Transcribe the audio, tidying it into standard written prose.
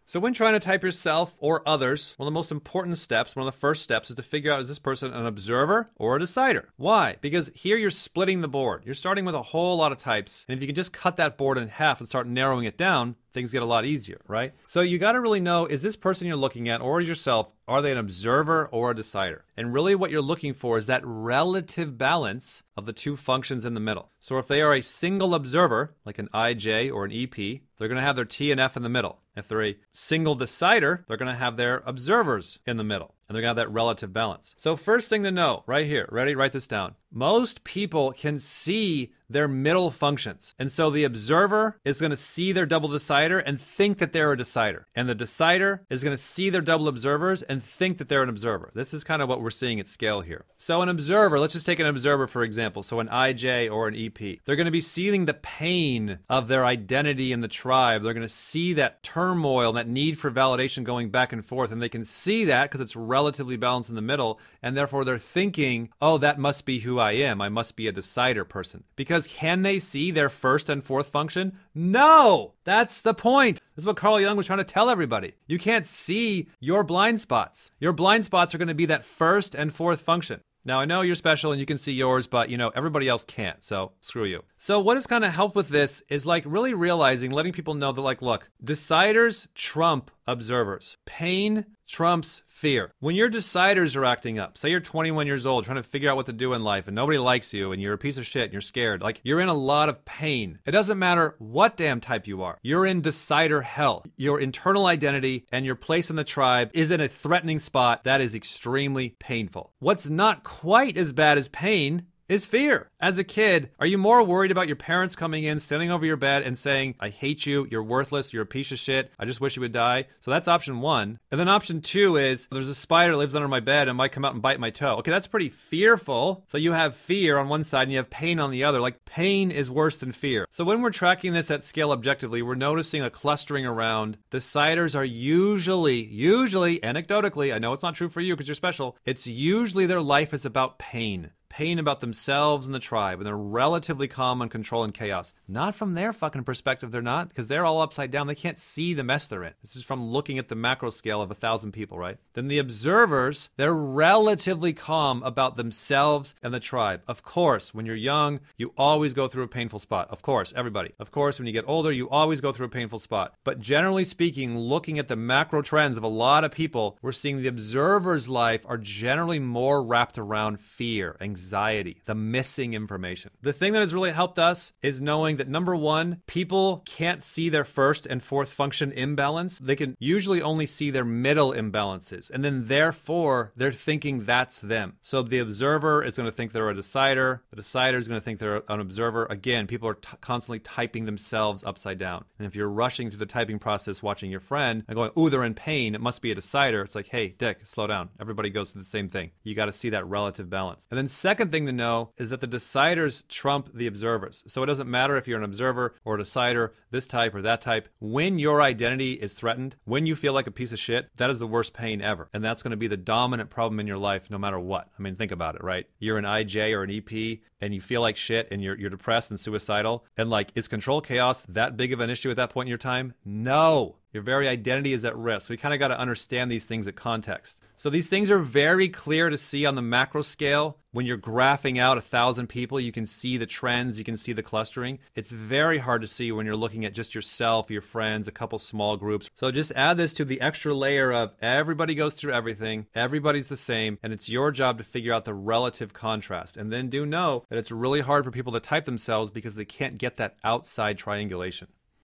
So when trying to type yourself or others, one of the most important steps, one of the first steps is to figure out, is this person an observer or a decider? Why? Because here you're splitting the board. You're starting with a whole lot of types. And if you can just cut that board in half and start narrowing it down, things get a lot easier, right? So you got to really know, is this person you're looking at or yourself, are they an observer or a decider? And really what you're looking for is that relative balance of the two functions in the middle. So if they are a single observer, like an IJ or an EP, they're going to have their T and F in the middle. If they're a single decider, they're going to have their observers in the middle. And they're going to have that relative balance. So first thing to know, right here, ready? Write this down. Most people can see their middle functions. And so the observer is going to see their double decider and think that they're a decider. And the decider is going to see their double observers and think that they're an observer. This is kind of what we're seeing at scale here. So an observer, let's just take an observer for example. So an IJ or an EP. They're going to be seeing the pain of their identity in the tribe. They're going to see that turmoil, that need for validation going back and forth. And they can see that because it's relatively balanced in the middle. And therefore they're thinking, oh, that must be who I am. I must be a decider person. Because can they see their first and fourth function? No! That's the point. This is what Carl Jung was trying to tell everybody. You can't see your blind spots. Your blind spots are going to be that first and fourth function. Now, I know you're special and you can see yours, but, everybody else can't, so screw you. So what has kind of helped with this is, really realizing, letting people know that, look, deciders trump observers. Pain trumps fear. When your deciders are acting up, say you're 21 years old trying to figure out what to do in life and nobody likes you and you're a piece of shit and you're scared, you're in a lot of pain. It doesn't matter what damn type you are. You're in decider hell. Your internal identity and your place in the tribe is in a threatening spot that is extremely painful. What's not quite as bad as pain is fear. As a kid, are you more worried about your parents coming in, standing over your bed and saying, I hate you, you're worthless, you're a piece of shit, I just wish you would die? So that's option one. And then option two is, there's a spider that lives under my bed and might come out and bite my toe. Okay, that's pretty fearful. So you have fear on one side and you have pain on the other. Pain is worse than fear. So when we're tracking this at scale objectively, we're noticing a clustering around. Deciders are usually, anecdotally, I know it's not true for you because you're special, it's usually their life is about pain. Pain about themselves and the tribe, and they're relatively calm and control and chaos. Not from their fucking perspective, they're not, because they're all upside down. They can't see the mess they're in. This is from looking at the macro scale of 1,000 people, right? Then the observers, they're relatively calm about themselves and the tribe. Of course, when you're young, you always go through a painful spot. Of course, everybody. Of course, when you get older, you always go through a painful spot. But generally speaking, looking at the macro trends of a lot of people, we're seeing the observer's life are generally more wrapped around fear, anxiety, the missing information. The thing that has really helped us is knowing that number one, people can't see their first and fourth function imbalance. They can usually only see their middle imbalances. And then therefore, they're thinking that's them. So the observer is going to think they're a decider. The decider is going to think they're an observer. Again, people are constantly typing themselves upside down. And if you're rushing through the typing process, watching your friend and going, ooh, they're in pain, it must be a decider. It's like, hey, Dick, slow down. Everybody goes through the same thing. You got to see that relative balance. And then second thing to know is that the deciders trump the observers. So it doesn't matter if you're an observer or a decider, this type or that type. When your identity is threatened, when you feel like a piece of shit, that is the worst pain ever. And that's going to be the dominant problem in your life no matter what. I mean, think about it, right? You're an IJ or an EP and you feel like shit and you're depressed and suicidal. And is control chaos that big of an issue at that point in your time? No. Your very identity is at risk. So we kind of got to understand these things at context. So these things are very clear to see on the macro scale. When you're graphing out 1,000 people, you can see the trends, you can see the clustering. It's very hard to see when you're looking at just yourself, your friends, a couple small groups. So just add this to the extra layer of everybody goes through everything, everybody's the same, and it's your job to figure out the relative contrast. And then do know that it's really hard for people to type themselves because they can't get that outside triangulation.